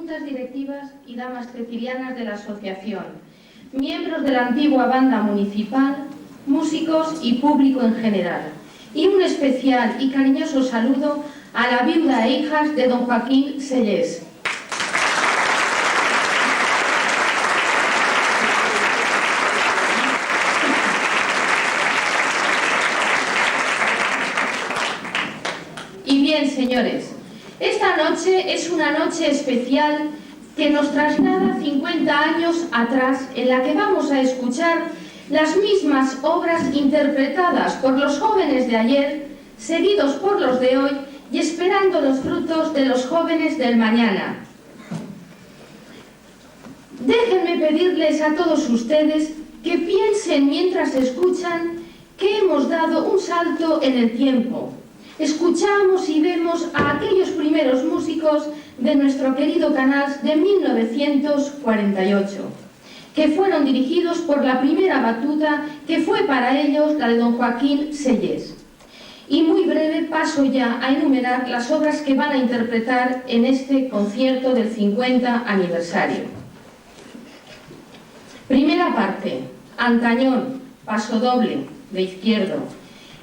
juntas directivas y damas cecilianas de la asociación, miembros de la antigua banda municipal, músicos y público en general. Y un especial y cariñoso saludo a la viuda e hijas de don Joaquín Sellés. Y bien, señores, esta noche es una noche especial que nos traslada 50 años atrás, en la que vamos a escuchar las mismas obras interpretadas por los jóvenes de ayer, seguidos por los de hoy y esperando los frutos de los jóvenes del mañana. Déjenme pedirles a todos ustedes que piensen mientras escuchan que hemos dado un salto en el tiempo. Escuchamos y vemos a aquellos primeros músicos de nuestro querido canal de 1948, que fueron dirigidos por la primera batuta, que fue para ellos la de don Joaquín Sellés. Y muy breve paso ya a enumerar las obras que van a interpretar en este concierto del 50 aniversario. Primera parte, Antañón, pasodoble, de izquierdo.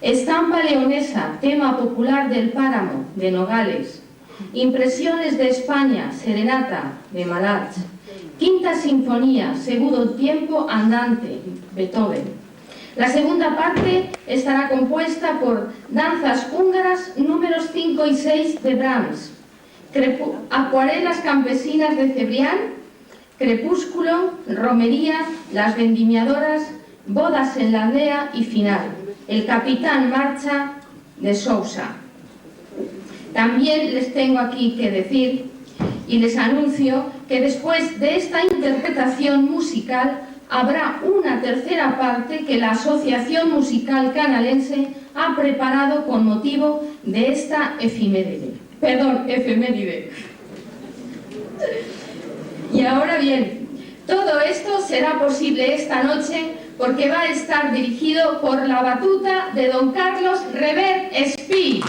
Estampa leonesa, tema popular del Páramo, de Nogales. Impresiones de España, serenata, de Malach. Quinta sinfonía, segundo tiempo andante, Beethoven. La segunda parte estará compuesta por danzas húngaras números 5 y 6 de Brahms, acuarelas campesinas de Cebrián, Crepúsculo, Romería, Las vendimiadoras, Bodas en la aldea y final, El capitán marcha de Sousa. También les tengo aquí que decir y les anuncio que después de esta interpretación musical habrá una tercera parte que la Asociación Musical Canalense ha preparado con motivo de esta efeméride. Y ahora bien, todo esto será posible esta noche porque va a estar dirigido por la batuta de don Carlos Rever Espí.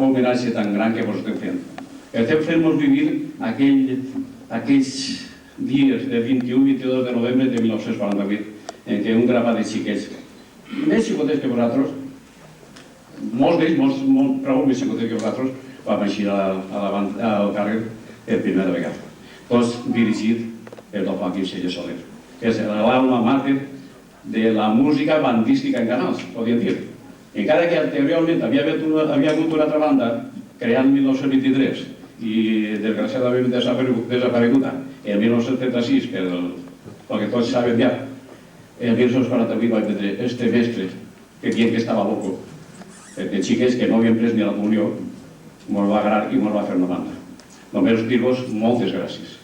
homenatge tan gran que vos estem fent. Estem fent-nos vivir aquells dies del 21 i 22 de novembre de 1948, en què un grapat de xiquets, més xicotets que vosaltres, molts d'ells, prou més xicotets que vosaltres, vam eixir al carrer per primera vegada. Tots dirigit per don Joaquín Sellés Soler, que és l'alma mater de la música bandística en Canals, podríem dir. Encara que anteriorment havia hagut una altra banda creada en 1923 i desgraciadament desapareguda en 1936, pel que tots saben ja. En 1948 vaig veure este mestre que dient que estava loco, perquè xiques que no havien pres ni la comunió me'l va agradar i me'l va fer una banda. Només dir-vos moltes gràcies.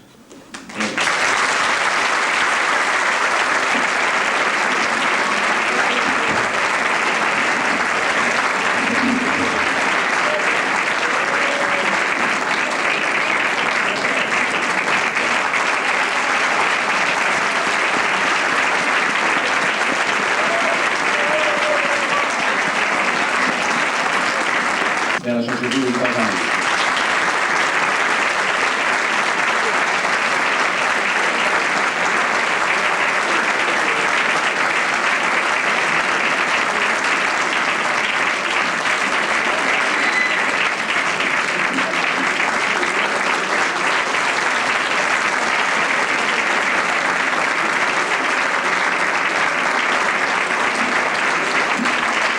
De l'Associació Musical Canals.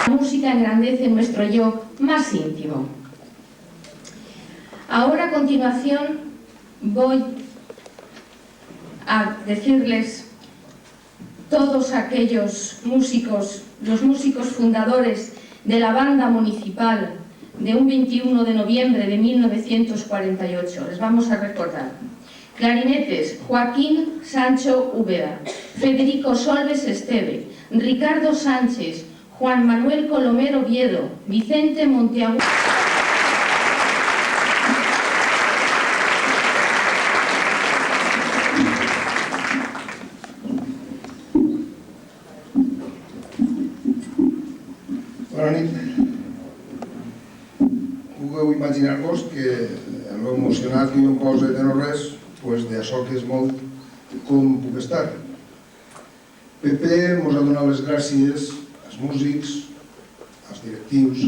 La música engrandece nuestro yo más íntimo. Ahora a continuación voy a decirles todos aquellos músicos, los músicos fundadores de la banda municipal de un 21 de noviembre de 1948. Les vamos a recordar. Clarinetes, Joaquín Sancho Úbeda, Federico Solves Esteve, Ricardo Sánchez, Juan Manuel Colomero Oviedo, Vicente Monteagudo. Bona nit. Pugueu imaginar-vos que lo emocionat que jo em poso de no res, d'això que és molt, com puc estar. Pepe ens ha donat les gràcies als músics, als directius,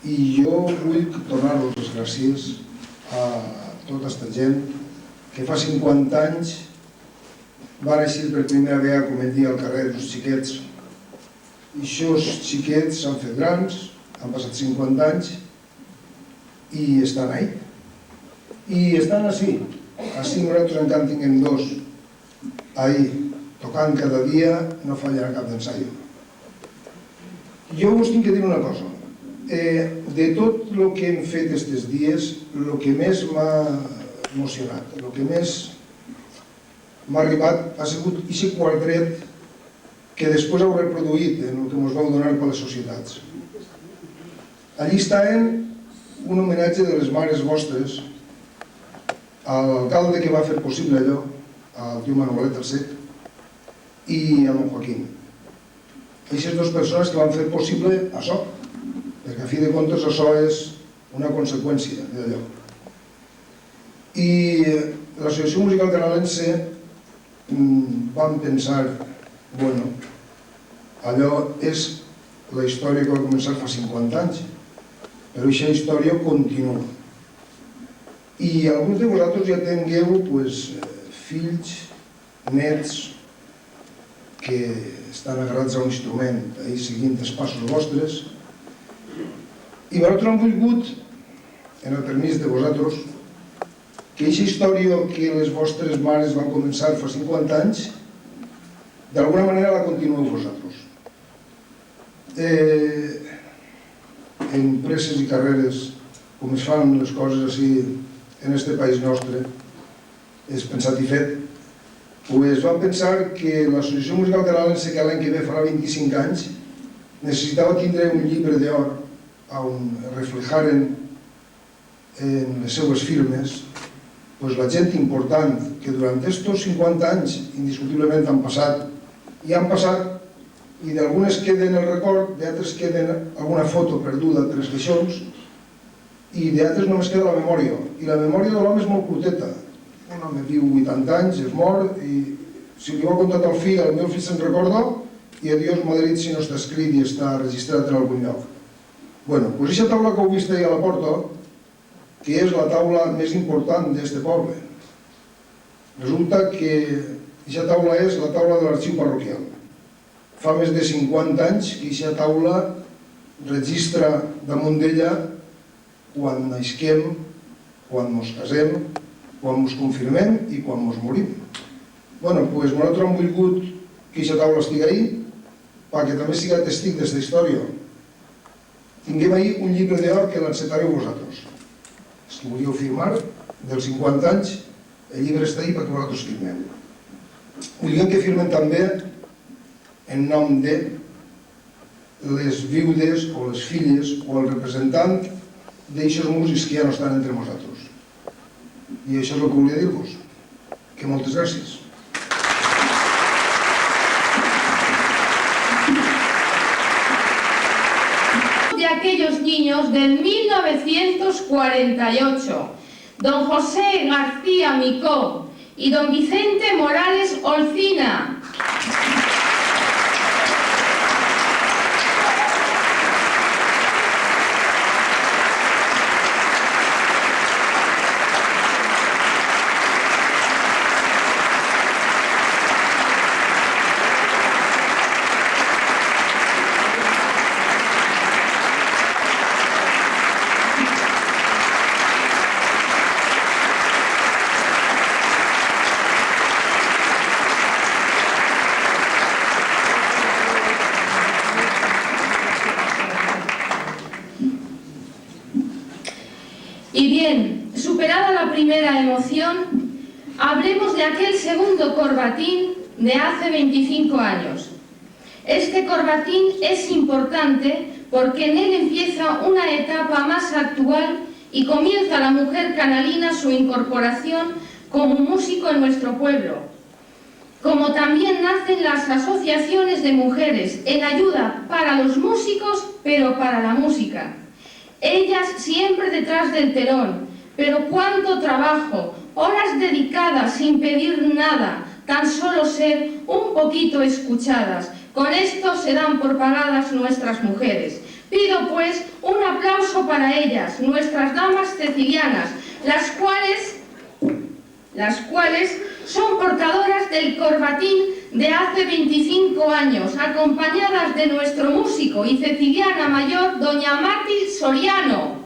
i jo vull donar-los les gràcies a tota aquesta gent que fa 50 anys van eixir per primera vegada, com et dia, al carrer dels xiquets. I aquests xiquets s'han fet grans, han passat 50 anys i estan ahí. I estan així. Així nosaltres encara en tinguem dos ahí, tocant cada dia, no fallarà cap d'ensaio. Jo us tinc que dir una cosa. De tot el que hem fet aquests dies, el que més m'ha emocionat, el que més m'ha arribat ha sigut aquest quadret que després heu reproduït en el que ens vau donar per les societats. Allí estaven un homenatge de les mares vostres a l'alcalde que va fer possible allò, al tio Manuelet el Sec, i a don Joaquín. Aquestes dues persones que van fer possible això, perquè a fi de comptes això és una conseqüència d'allò. I l'Associació Musical Canalense vam pensar, bueno, allò és la història que va començar fa 50 anys, però aquesta història continua. I alguns de vosaltres ja tingueu fills, nets, que estan agarrats a un instrument, seguint els passos vostres, i vosaltres han volgut, en el permís de vosaltres, que aquesta història que les vostres mares van començar fa 50 anys, d'alguna manera la continueu vosaltres. En presses i carreres, com es fan les coses així en este país nostre, és pensat i fet, vam pensar que l'Associació Musical Canalense, que l'any que ve farà 25 anys, necessitava tindre un llibre d'or on reflejaren en les seues firmes la gent important que durant aquests 50 anys indiscutiblement han passat i d'algunes queden el record, d'altres queden alguna foto perduda entre els caixons, i d'altres només queda la memòria, i la memòria de l'home és molt curteta. Un home viu 80 anys, es mor, i si li ho ha contat al fill, el meu fill se'n recorda, i adiós Madrid si no està escrit i està registrat en algun lloc. Bueno, doncs aquesta taula que heu vist ahir a la porta, que és la taula més important d'este poble. Resulta que aquesta taula és la taula de l'arxiu parroquial. Fa més de 50 anys que aquesta taula registra damunt d'ella quan naixem, quan ens casem, quan ens confirmem i quan ens morim. Bueno, doncs nosaltres hem volgut que aquesta taula estigui ahí perquè també siga testig d'esta història. Tinguem ahí un llibre d'or que l'encetareu vosaltres. Si volíeu firmar, dels 50 anys, el llibre està ahí perquè vosaltres firmeu. Volíem que firmen també en nom de les viudes o les filles o el representant d'aixos músics que ja no estan entre nosaltres. I això és el que volia dir-vos. Que moltes gràcies. De aquellos niños del 1948, don José García Micó y don Vicente Morales Olcina. Y bien, superada la primera emoción, hablemos de aquel segundo corbatín de hace 25 años. Este corbatín es importante porque en él empieza una etapa más actual y comienza la mujer canalina su incorporación como músico en nuestro pueblo. Como también nacen las asociaciones de mujeres en ayuda para los músicos, pero para la música. Ellas siempre detrás del telón, pero cuánto trabajo, horas dedicadas sin pedir nada, tan solo ser un poquito escuchadas. Con esto se dan por pagadas nuestras mujeres. Pido pues un aplauso para ellas, nuestras damas cecilianas, las cuales son portadoras del corbatín de hace 25 años, acompañadas de nuestro músico y ceciliana mayor, doña Mati Soriano.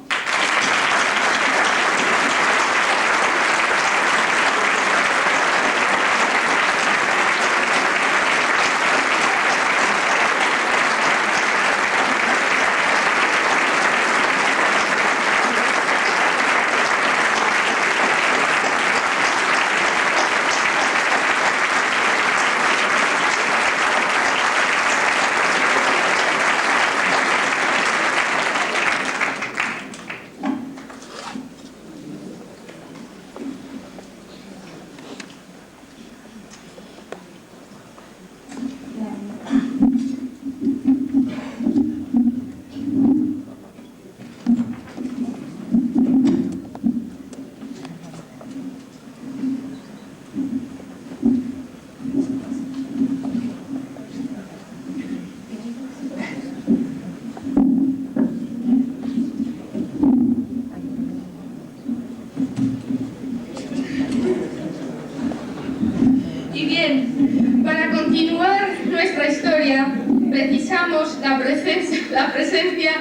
Y bien, para continuar nuestra historia, precisamos la presencia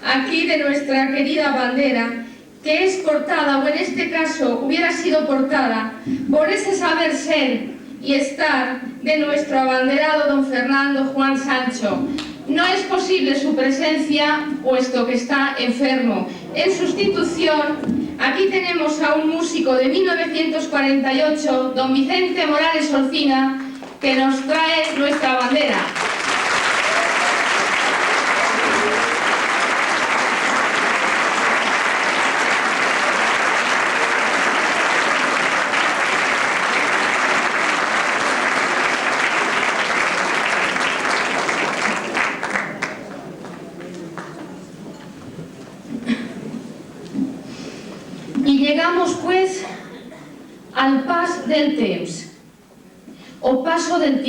aquí de nuestra querida bandera, que es portada, o en este caso hubiera sido portada, por ese saber ser y estar de nuestro abanderado don Fernando Juan Sancho. No es posible su presencia, puesto que está enfermo. En sustitución, aquí tenemos a un músico de 1948, don Vicente Morales Olcina, que nos trae nuestra bandera.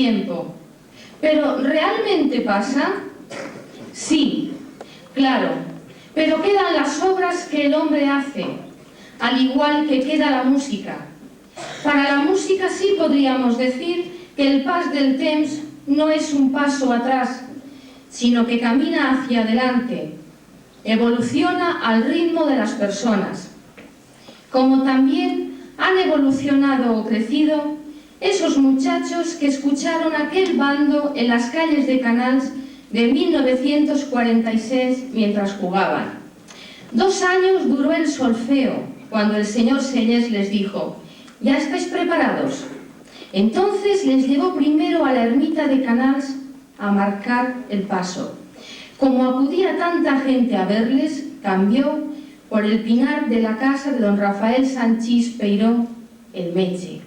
tiempo. ¿Pero realmente pasa? Sí, claro, pero quedan las obras que el hombre hace, al igual que queda la música. Para la música sí podríamos decir que el pas del temps no es un paso atrás, sino que camina hacia adelante, evoluciona al ritmo de las personas. Como también han evolucionado o crecido esos muchachos que escucharon aquel bando en las calles de Canals de 1946 mientras jugaban. 2 años duró el solfeo cuando el señor Sellés les dijo: ¿ya estáis preparados? Entonces les llevó primero a la ermita de Canals a marcar el paso. Como acudía tanta gente a verles, cambió por el pinar de la casa de don Rafael Sanchís Peiró, el Meche.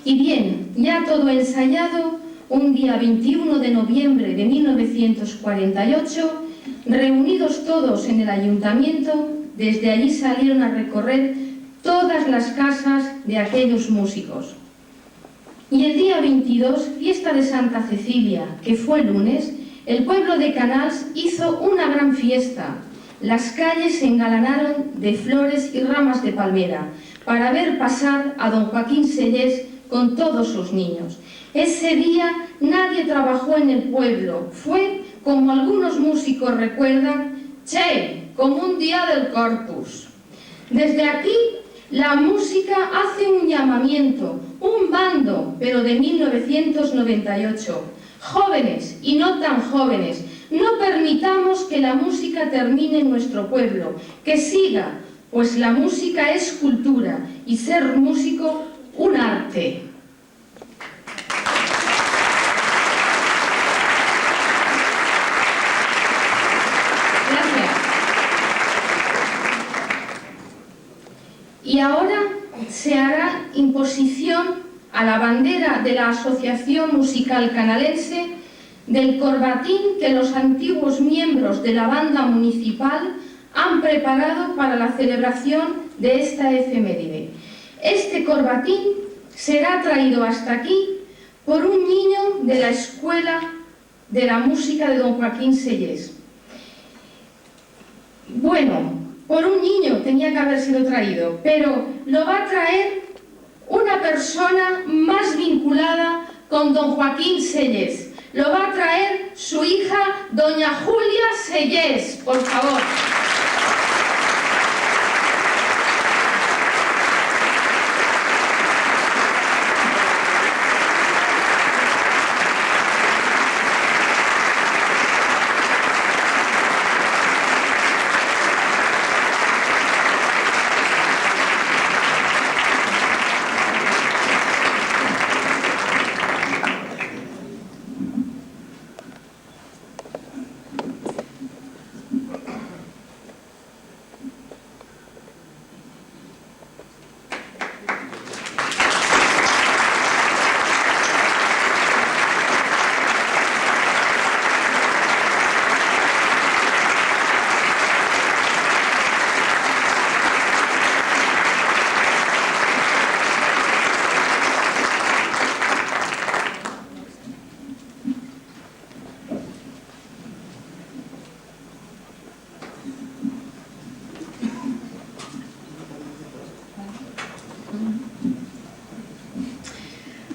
Y bien, ya todo ensayado, un día 21 de noviembre de 1948, reunidos todos en el ayuntamiento, desde allí salieron a recorrer todas las casas de aquellos músicos. Y el día 22, fiesta de Santa Cecilia, que fue lunes, el pueblo de Canals hizo una gran fiesta. Las calles se engalanaron de flores y ramas de palmera para ver pasar a don Joaquín Sellés con todos sus niños. Ese día nadie trabajó en el pueblo. Fue, como algunos músicos recuerdan, como un día del Corpus. Desde aquí, la música hace un llamamiento, un bando, pero de 1998. Jóvenes y no tan jóvenes, no permitamos que la música termine en nuestro pueblo, que siga, pues la música es cultura y ser músico un arte. Gracias. Y ahora se hará imposición a la bandera de la Asociación Musical Canalense del corbatín que los antiguos miembros de la banda municipal han preparado para la celebración de esta efeméride. Este corbatín será traído hasta aquí por un niño de la Escuela de la Música de don Joaquín Sellés. Bueno, por un niño tenía que haber sido traído, pero lo va a traer una persona más vinculada con don Joaquín Sellés. Lo va a traer su hija, doña Julia Sellés, por favor.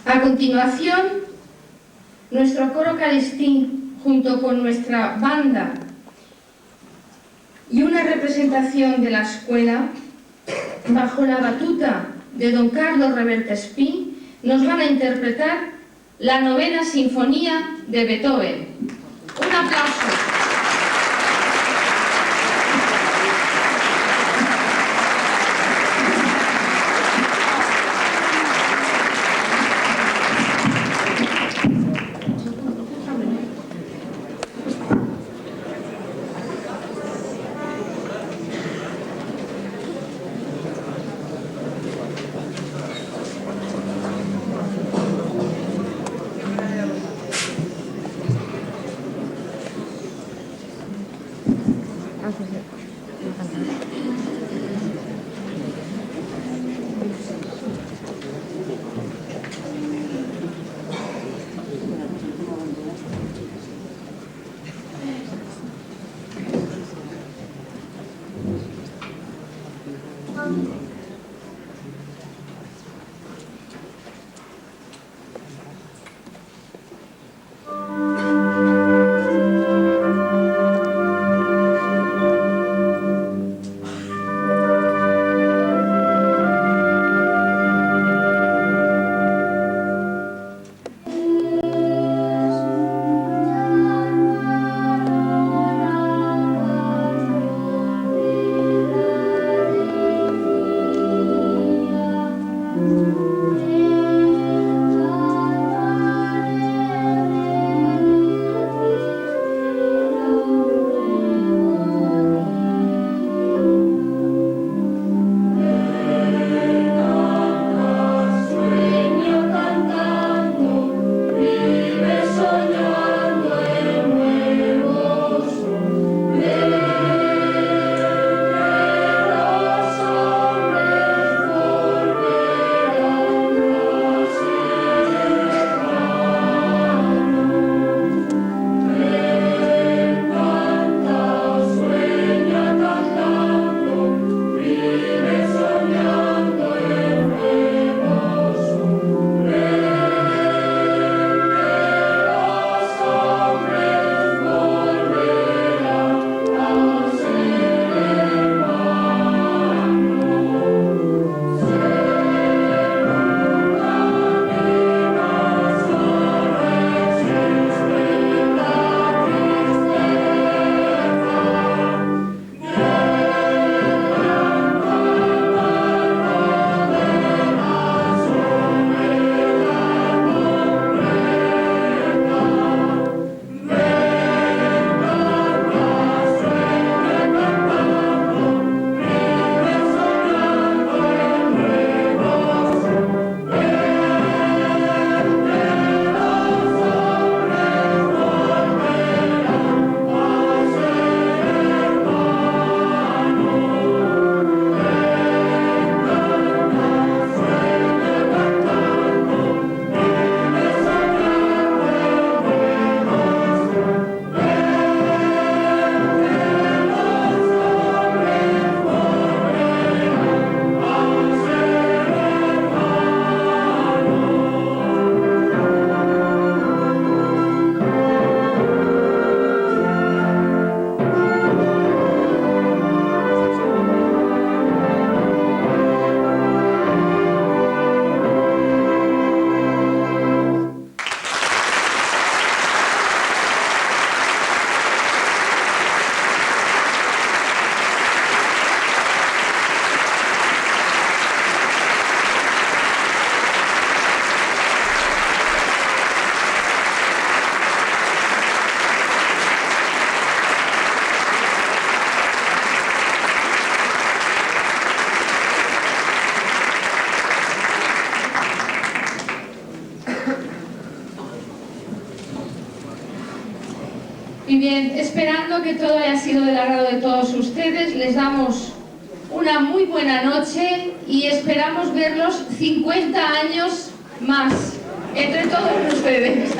A continuación, nuestro coro calistí, junto con nuestra banda y una representación de la escuela, bajo la batuta de don Carlos Revertespí, nos van a interpretar la 9ª Sinfonía de Beethoven. Un aplauso. Muy bien, esperando que todo haya sido del agrado de todos ustedes, les damos una muy buena noche y esperamos verlos 50 años más entre todos ustedes.